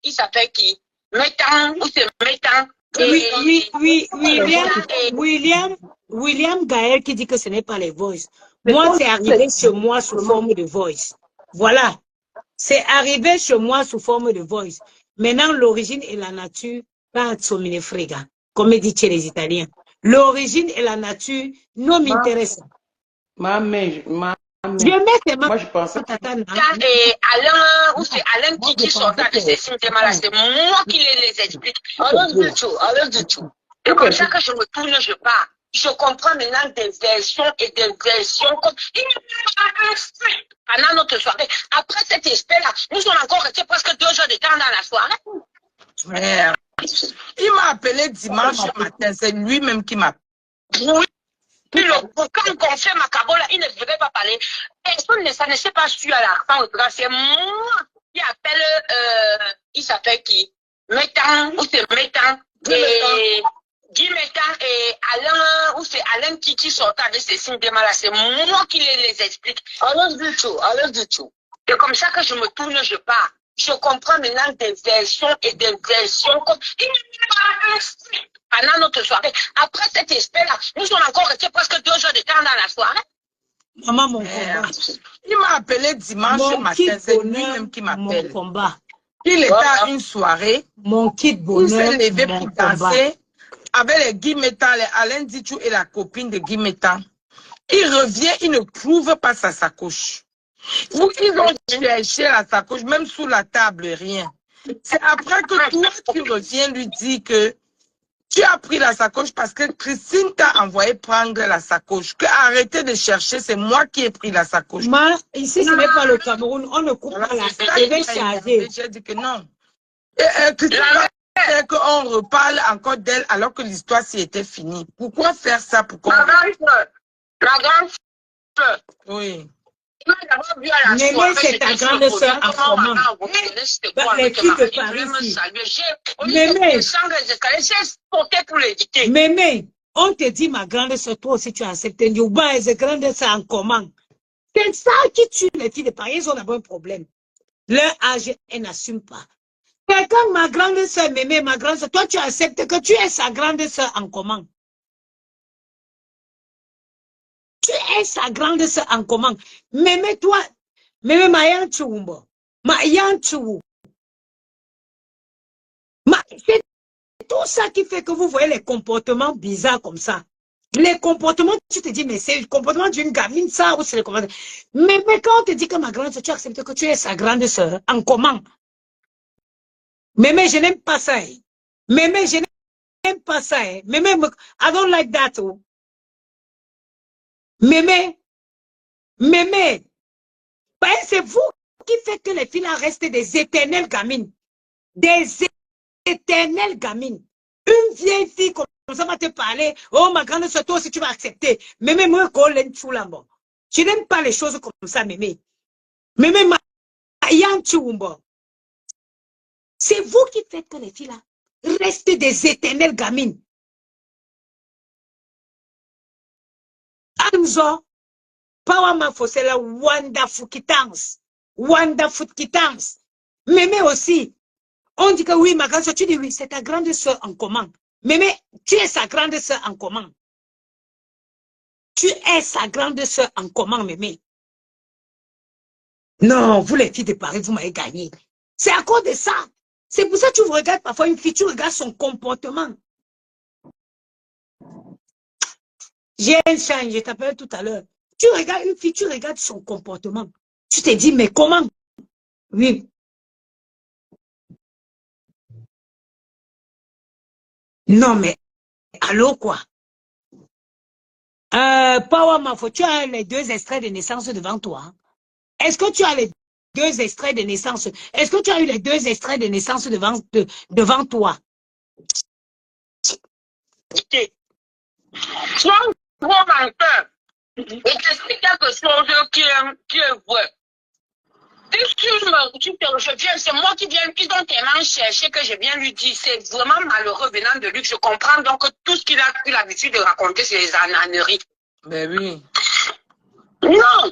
il s'appelle qui? Métan, ou c'est Métan. William Gaël qui dit que ce n'est pas les voices. Moi, c'est arrivé chez moi sous forme de voice. Voilà. C'est arrivé chez moi sous forme de voice. Maintenant, l'origine et la nature, pas Tsomine Frega, comme disent les Italiens. L'origine et la nature non m'intéressent. Moi, je pensais et Alain, ou c'est Alain qui sort de ces symptômes-là, c'est moi qui les explique. Alors du tout. C'est comme ça que je me tourne, je pars. Je comprends maintenant des versions et des versions comme il n'y a pas un fait pendant notre soirée. Après cet aspect-là, nous sommes encore restés presque 2 heures de temps dans la soirée. Frère, il m'a appelé dimanche matin, c'est lui-même qui m'a. Oui. Puis le boucan gonflé macabola, il ne devait pas parler. Personne ne s'en est pas su à la fin. C'est moi qui appelle, il s'appelle qui? Métan, ou c'est Métan. Et Guy Métan et Alain, ou c'est Alain qui sort avec ces signes de malade. C'est moi qui les explique. Alors du tout. C'est comme ça que je me tourne, je pars. Je comprends maintenant des versions et des versions comme il n'y a pas un fait pendant notre soirée. Après cet aspect-là, nous sommes encore restés presque 2 heures de temps dans la soirée. Maman, mon combat. Il m'a appelé dimanche matin, c'est lui-même qui m'appelle. Mon combat. Il était à une soirée. Mon kit bonheur. Il s'est levé pour danser avec les Guy Métan, les Alain Dichou et la copine de Guy Métan. Il revient, il ne trouve pas sa sacoche. Ils ont cherché la sacoche, même sous la table, rien. C'est après que toi, tu reviens lui dire que tu as pris la sacoche parce que Christine t'a envoyé prendre la sacoche. Que arrêtez de chercher, c'est moi qui ai pris la sacoche. Ici, ce n'est pas le Cameroun, on ne coupe pas la sacoche. J'ai dit que non. Christine c'est qu'on reparle encore d'elle alors que l'histoire s'y était finie. Pourquoi faire ça? Pourquoi? La grande soeur. Oui. Mémé, c'est ta grande soeur en commun. Les filles de Paris ici. Mémé, on te dit ma grande soeur, toi aussi tu as accepté. Youba est grande soeur en commun. C'est ça qui tue les filles de Paris, ils ont d'abord un problème. Leur âge, elles n'assument pas. Quelqu'un, ma grande soeur, Mémé, ma grande soeur, toi tu acceptes que tu es sa grande soeur en commun. Tu es sa grande soeur en commun. Mémé, toi, Mémé, ma yanchouumbo. Ma yanchou. C'est tout ça qui fait que vous voyez les comportements bizarres comme ça. Les comportements, tu te dis, mais c'est le comportement d'une gamine, ça, ou c'est le comportement. Mais quand on te dit que ma grande soeur, tu acceptes que tu es sa grande soeur en commun. Mémé, je n'aime pas ça. Mémé, je n'aime pas ça. Mémé, I don't like that. Oh. Mémé, c'est vous qui faites que les filles là restent des éternelles gamines. Des éternelles gamines. Une vieille fille comme ça va te parler. Oh, ma grande soeur, toi aussi tu vas accepter. Mémé, moi, je n'aime pas les choses comme ça, Mémé. Mémé, c'est vous qui faites que les filles là restent des éternelles gamines. Anzo, Power Mafosela, wonderful kittans. Wonderful kittans. Mémé aussi. On dit que oui, ma grande soeur, tu dis oui, c'est ta grande soeur en commun. Mémé, tu es sa grande soeur en commun. Tu es sa grande soeur en commun, Mémé. Non, vous les filles de Paris, vous m'avez gagné. C'est à cause de ça. C'est pour ça que tu regardes parfois une fille, tu regardes son comportement. J'ai un change, je t'appelle tout à l'heure. Tu regardes une fille, tu regardes son comportement. Tu te dis, mais comment? Oui. Non, mais, allô, quoi? Power Mafo, tu as les 2 extraits de naissance devant toi. Hein? Est-ce que tu as les 2 extraits de naissance? Est-ce que tu as eu les 2 extraits de naissance devant toi? Ok. Sois un gros menteur. Et t'explique quelque chose qui est vrai. Je viens, c'est moi qui viens, ils ont tellement cherché que je viens lui dire, c'est vraiment malheureux venant de lui que je comprends donc tout ce qu'il a pris l'habitude de raconter, c'est les ananeries. Ben oui. Non!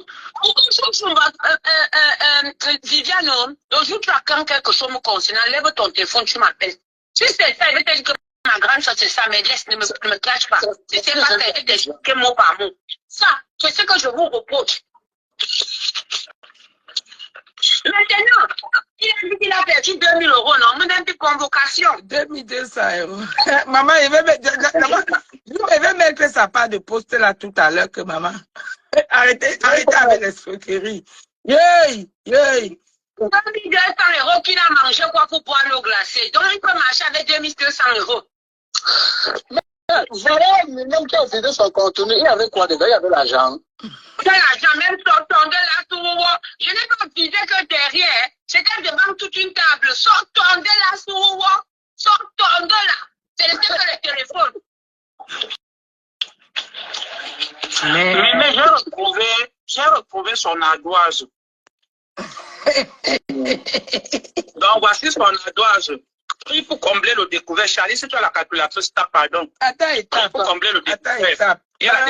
Viviane, le jour où tu as quand quelque chose me concernant, lève ton téléphone, tu m'appelles. Si c'est ça, il veut te dire que ma grande soeur, c'est ça, mais laisse, ne me cache pas. C'est pas ça, il veut t'expliquer mot par mot. Ça, c'est ce que je vous reproche. Maintenant, il a dit qu'il a perdu 2000 €, non? On a une convocation. 2200 €. Maman, il veut mettre sa part de poste là tout à l'heure que maman. Arrêtez avec l'escroquerie. Yey! 2200 € qu'il a mangé quoi pour boire l'eau glacée. Donc, il peut marcher avec 2200 €. Voilà, même qui a vidé son contenu, il y avait quoi dedans? Il y avait l'argent. Quel argent, même sortant de la tour. Je n'ai pas visé que derrière. C'était devant toute une table. Sortons de la tour. Sortons de là. C'était que le téléphone. Mais j'ai retrouvé son ardoise. Donc, voici son ardoise. Il faut combler le découvert. Charlie, si tu as la calculatrice, tape, pardon. Attends, Il faut combler le découvert. étape. Il y a la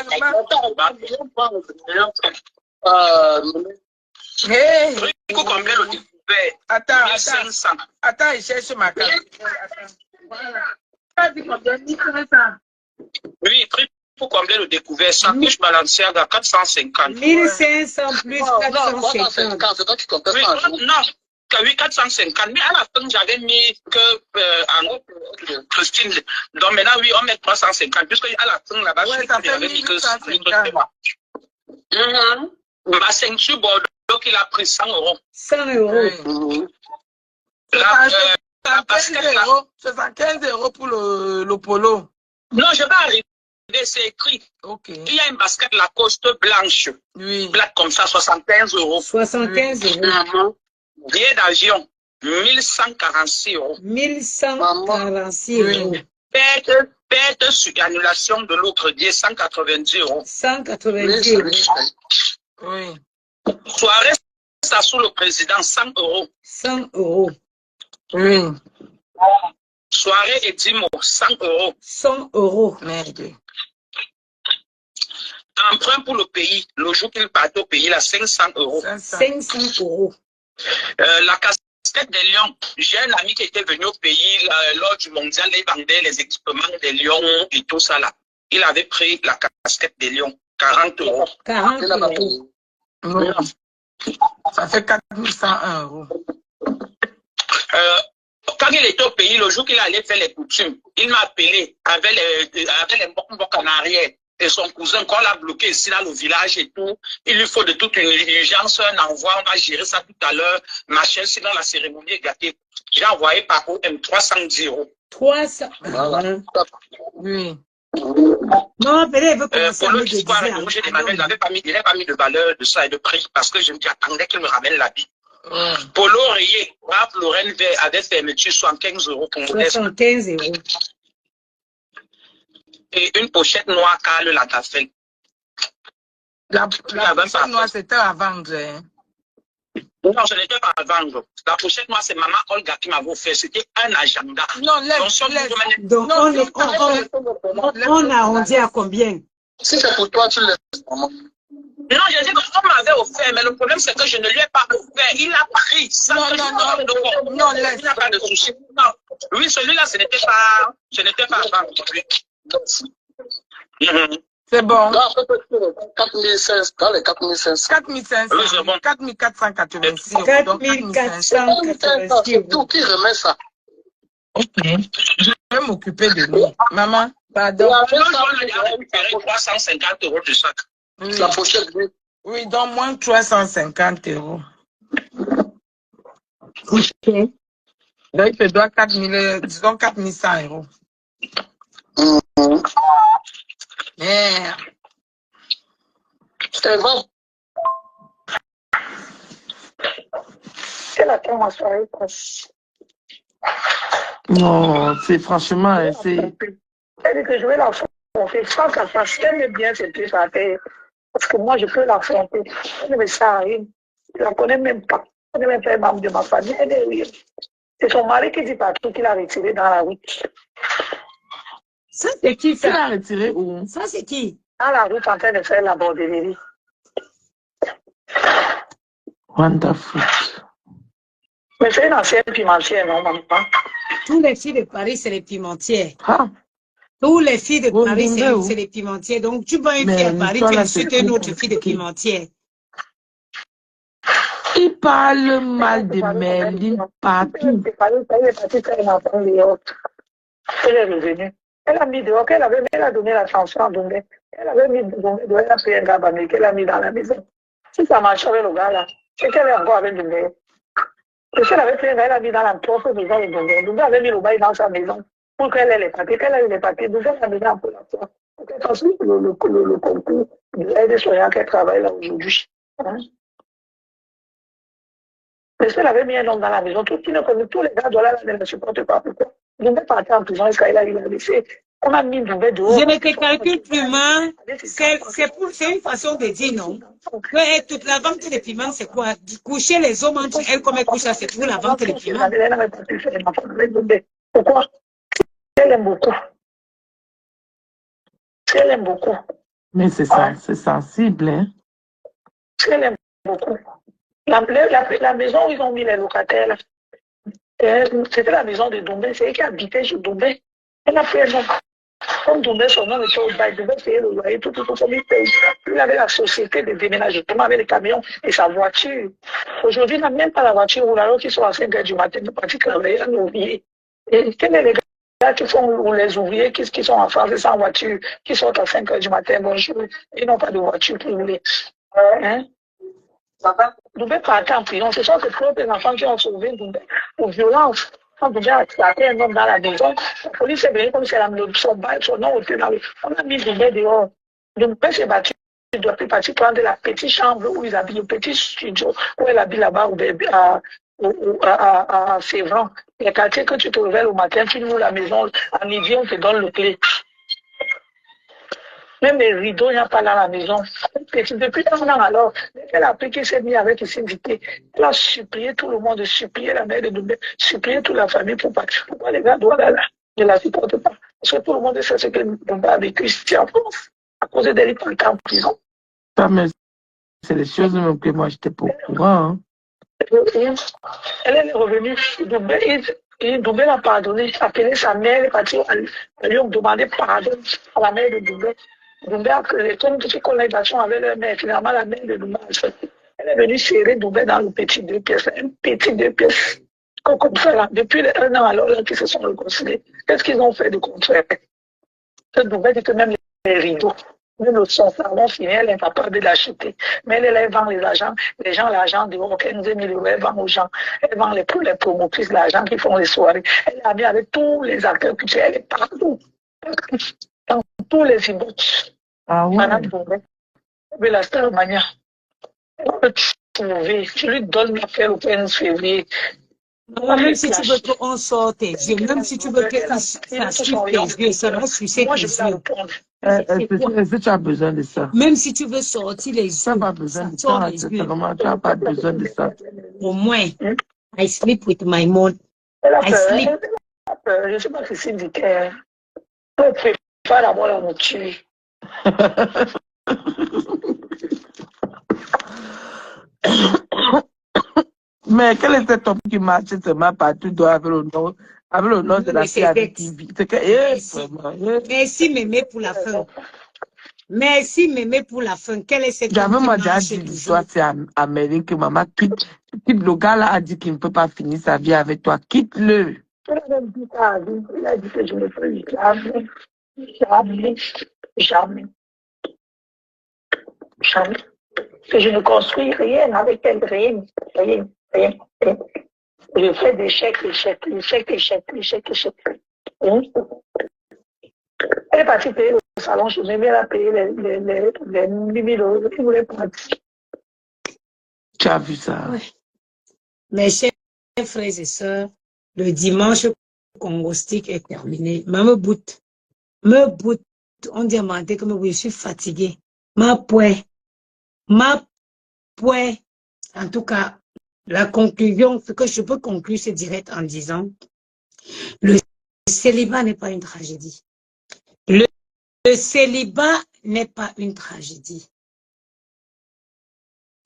Hey! Il faut combler le découvert. Attends, 1500. Attends, il cherche ma carte. Oui, il faut combler le découvert. Ça touche Balenciaga à 450. 1500 plus Non, 450. c'est toi qui comptes Oui, pas. non, oui, 450. Mais à la fin, j'avais mis que, en gros, Christine. Donc maintenant, oui, on met 350. Puisque à la fin, là-bas, Ouais, ça fait j'avais mis que 1850. Ma ceinture Bordeaux, il a pris 100 €. 100 €. La 75 € pour le polo. Non, je vais arriver, c'est écrit. Ok. Il y a une basket Lacoste blanche. Oui. Plate comme ça, 75 €. 75 €. Billet d'avion, 1146 €. 1146 €. Perte sur annulation de l'autre billet, 190 €. 190 €. Oui. Soirée, ça sous le président, 100 €. 100 €. Oui. Soirée et 10 mots, 100 €. 100 €. Merde. Emprunt pour le pays, le jour qu'il part au pays, là, 500 €. 500 €. La casquette des lions, j'ai un ami qui était venu au pays lors du mondial, il vendait les équipements des lions et tout ça là. Il avait pris la casquette des lions, 40 €. 40 €. Non. Ça fait 4101 €. Quand il était au pays, le jour qu'il allait faire les coutumes, il m'a appelé avec les mbok en arrière. Et son cousin, qu'on l'a bloqué ici dans le village et tout, il lui faut de toute une urgence, un envoi, on va gérer ça tout à l'heure, machin, sinon la cérémonie est gâtée. J'ai envoyé par OM 310 €. 300. Voilà. Oui. Non, peut-être il veut commencer Pour à me l'autre histoire, il n'avait pas mis de valeur de ça et de prix parce que j'attendais qu'il me ramène l'habit. Polo rayé, Rap Lorraine avec fermeture 75 € pour modeste. 75 €. Et une pochette noire Karl Lagerfeld. La pochette noire, c'était à vendre. Hein. Non, je n'étais pas à vendre. La pochette noire, c'est Maman Olga qui m'avait offert. C'était un agenda. Non, laisse. Donc, on arrondit à combien? Si c'est pour toi, tu laisses, maman. Non, je dis qu'on m'avait offert, mais le problème, c'est que je ne lui ai pas offert. Il a pris. Non, laisse. Il n'y a pas de souci. Non. Oui, celui-là, ce n'était pas à vendre. C'est bon. Là, après, 4500, dans les 4500. 4500, 4486 €. 4486 C'est tout qui remet ça. Ok. Je vais m'occuper de lui. Maman, Pardon. La Moi, je vais faire 350 € de sac. Oui. La pochette, oui. Oui, donc moins 350 €. Ok. Donc, il te doit 4000, disons 4100 €. Mhm. Merde. C'est vrai. Elle attend ma soirée passe. Non, c'est franchement, c'est... Elle dit que je vais l'affronter. Sans qu'elle fasse, elle aime bien cette pièce à terre. Parce que moi, je peux l'affronter. Elle ne me sert à rien. Je ne la connais même pas. Elle n'est même pas un membre de ma famille. Elle est rien. C'est son mari qui dit partout qu'il a retiré dans la route. Ça, c'est qui, Tu l'as ça? retiré où? Ça, c'est qui? Dans la route, en train de faire la bordellerie. Wonderful. Mais c'est une ancienne pimentière, non, maman? Tous les filles de Paris, c'est les pimentières. Ah, Tous les filles de Vous Paris, me demandez où? c'est les pimentières. Donc, tu vois une Mais fille à Paris, l'histoire, tu là, insultes c'est une trop autre fille de compliqué. pimentière. Il parle mal de Merlin partout. Elle est partie faire une enfant dehors. Elle est revenue. Elle a mis dehors, elle a donné la chanson à Doumbé. Elle avait mis Doumbé dehors, elle a pris un gars qu'elle a mis dans la maison. Si ça marche avec le gars là, c'est qu'elle est encore avec Doumbé. Et si elle avait pris un gars, elle a mis dans la propre maison de Doumbé. Doumbé avait mis le bail dans sa maison pour qu'elle ait les papiers. Qu'elle ait les papiers, Doumbé l'a mis un peu la fois. Pour qu'elle fasse le concours de l'aide soignante qu'elle travaille là aujourd'hui. Hein? Mais si elle avait mis un homme dans la maison, tous les gars doivent là, ne le supportent pas. Pourquoi? Doumbé partait en prison jusqu'à il a laissé. On a mis Doumbé dehors. Je ne te calcule plus, mais c'est une façon de dire non. Ouais, toute la vente de piments, c'est quoi? Coucher les hommes entre elles comme elles couchent, c'est pour la vente de piments. Elle n'avait pas pu faire un enfant avec Doumbé. Pourquoi? Elle aime beaucoup. Elle aime beaucoup. Mais c'est ça, c'est sensible, hein? Elle aime beaucoup. La maison où ils ont mis les locataires, là, c'était la maison de Doumbé. C'est elle qui habitait chez Doumbé. Elle a fait un nom. Comme Doumbé, son nom était au bail. Doumbé payait le loyer, tout comme il paye. Il avait la société de déménagement avec les camions et sa voiture. Aujourd'hui, il n'a même pas la voiture ou alors qu'ils sont à 5 h du matin, ils partent travailler, un ouvrier. Et quels sont les gars qui font, ou les ouvriers qui sont en France sans voiture, qui sortent à 5 h du matin, bonjour, ils n'ont pas de voiture pour rouler. Hein? Doumbé partait en prison. Ce sont ses propres enfants qui ont sauvé Doumbé pour violence. Quand Doumbé a attrapé un homme dans la maison, la police est venue comme si elle a mis son nom au tribunal. On a mis Doumbé dehors. Doumbé s'est battu. Il doit plus partir prendre la petite chambre où ils habitent, le petit studio où elle habite là-bas à Sévran. Les quartiers que tu te réveilles au matin, tu ouvres la maison, à midi, on te donne le clé. Même les rideaux, il n'y a pas dans la maison. Depuis un an alors, elle a appris qu'il s'est mis avec les syndiqués. Elle a supplié tout le monde, supplié la mère de Doumbé, supplié toute la famille pour partir. Pourquoi les gars doivent là, ne la supportent pas? Parce que tout le monde sait ce que Doumbé a vécu ici en France, à cause d'elle, il partait en prison. Ça, mais c'est les choses même que moi, j'étais pas au courant. Hein. Elle est revenue. Doumbé l'a pardonné, appelé sa mère, elle est partie à lui demander pardon à la mère de Doumbé. Doumbé a créé comme toute connexion avec leur mère. Finalement, la mère de Doumbé a fait. Elle est venue serrer Doumbé dans le petit 2 pièces, un petit 2 pièces. Comme ça, là, depuis un an alors qu'ils se sont réconciliés. Qu'est-ce qu'ils ont fait de contraire? Doumbé dit que même les rideaux, même son salon fini, elle est incapable de l'acheter. Mais elle vend les gens l'argent dehors, 15 000 €, elle vend aux gens. Elle vend les promotrices l'argent qui font les soirées. Elle est amie avec tous les acteurs culturels, elle est partout. Dans tous les immeubles. Ah ouais. Madame Doumbé, mais la star mania, elle peut trouver. Tu lui donnes l'affaire au 15 février. Même si tu veux qu'on sorte tes yeux, même si tu veux que ça suce tes yeux, ça va sucer tes yeux. Est-ce que tu as besoin de ça? Même si tu veux sortir les yeux, Tu n'as pas besoin de sort ça. les yeux. Tu n'as pas besoin de ça. Au moins, I sleep with my mom. I sleep. Je ne sais pas si c'est du cœur. Elle préfère d'abord la nourriture. Mais quel était ton qui marchait seulement partout avec le nom de la fille avec qui vit? Merci Mémé pour la fin. Merci Mémé pour la fin. Quel est cet homme J'avais qui moi déjà marche dit toujours? l'histoire, c'est Amérique que maman quitte. Le gars là a dit qu'il ne peut pas finir sa vie avec toi. Quitte-le. Il a dit que je ne peux pas lui clamer. Jamais, jamais, jamais. Que je ne construis rien avec elle, rien, rien, rien, rien. Je fais des chèques, des chèques, des chèques, des chèques, des chèques, des chèques. Elle est partie payer le salon chez moi, elle a payé les 10 000 euros. Elle voulait partir. Tu as vu ça? Ouais. Mes chers frères et sœurs, le dimanche congostique est terminé. Me bout, on dit à Manté que je suis fatigué. Ma poing. En tout cas, la conclusion, ce que je peux conclure, c'est direct en disant, le célibat n'est pas une tragédie. Le célibat n'est pas une tragédie.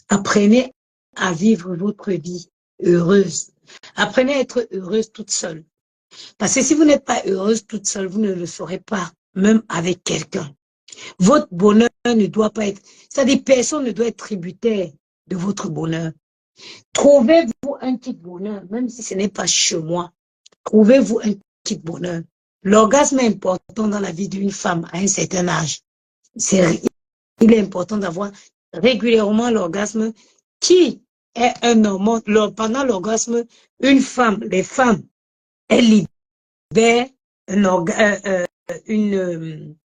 Apprenez à vivre votre vie heureuse. Apprenez à être heureuse toute seule. Parce que si vous n'êtes pas heureuse toute seule, vous ne le saurez pas, même avec quelqu'un. Votre bonheur ne doit pas être... C'est-à-dire, personne ne doit être tributaire de votre bonheur. Trouvez-vous un petit bonheur, même si ce n'est pas chez moi. Trouvez-vous un petit bonheur. L'orgasme est important dans la vie d'une femme à un certain âge. Il est important d'avoir régulièrement l'orgasme qui est un hormone. Pendant l'orgasme, les femmes, elles libèrent une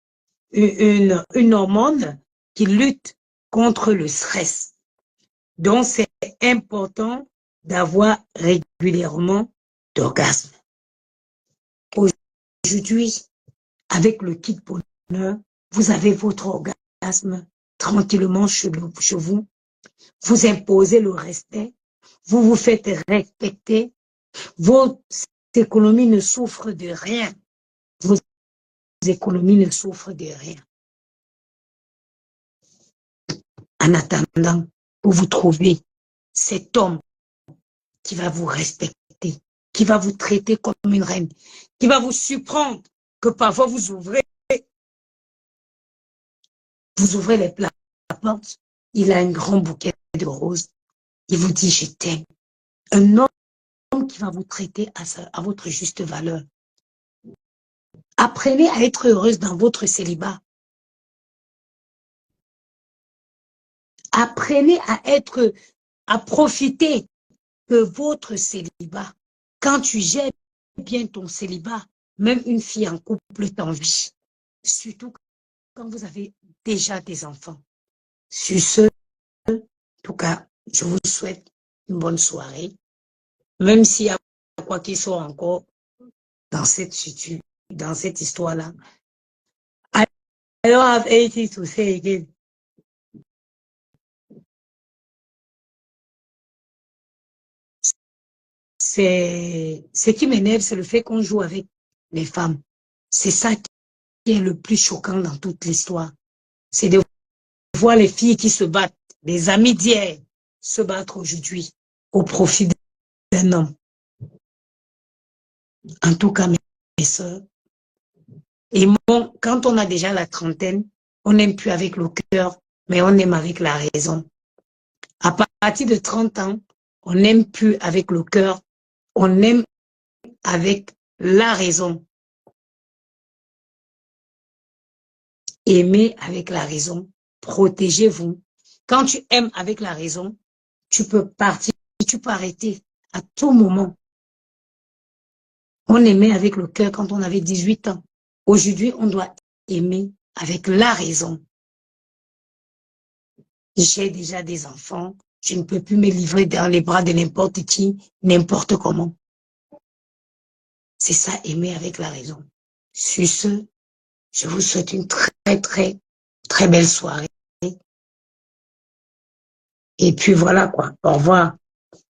hormone qui lutte contre le stress. Donc, c'est important d'avoir régulièrement d'orgasme. Aujourd'hui, avec le kit bonheur, vous avez votre orgasme tranquillement chez vous. Vous imposez le respect. Vous vous faites respecter. Vos économies ne souffrent de rien. Vos économies ne souffrent de rien. En attendant, pour vous trouver cet homme qui va vous respecter, qui va vous traiter comme une reine, qui va vous surprendre, que parfois vous ouvrez la porte, il a un grand bouquet de roses, il vous dit je t'aime. Un homme qui va vous traiter à votre juste valeur. Apprenez à être heureuse dans votre célibat. Apprenez à profiter de votre célibat. Quand tu gères bien ton célibat, même une fille en couple t'envie. Surtout quand vous avez déjà des enfants. Sur ce, en tout cas, je vous souhaite une bonne soirée. Même s'il y a quoi qu'il soit encore dans cette histoire-là. I don't have anything to say again. Ce qui m'énerve, c'est le fait qu'on joue avec les femmes. C'est ça qui est le plus choquant dans toute l'histoire. C'est de voir les filles qui se battent, les amis d'hier, se battre aujourd'hui au profit d'un homme. En tout cas, mes soeurs, et quand on a déjà la trentaine, on n'aime plus avec le cœur, mais on aime avec la raison. À partir de 30 ans, on n'aime plus avec le cœur, on aime avec la raison. Aimez avec la raison, protégez-vous. Quand tu aimes avec la raison, tu peux partir, tu peux arrêter à tout moment. On aimait avec le cœur quand on avait 18 ans. Aujourd'hui, on doit aimer avec la raison. J'ai déjà des enfants, je ne peux plus me livrer dans les bras de n'importe qui, n'importe comment. C'est ça, aimer avec la raison. Sur ce, je vous souhaite une très, très, très belle soirée. Et puis voilà quoi, au revoir.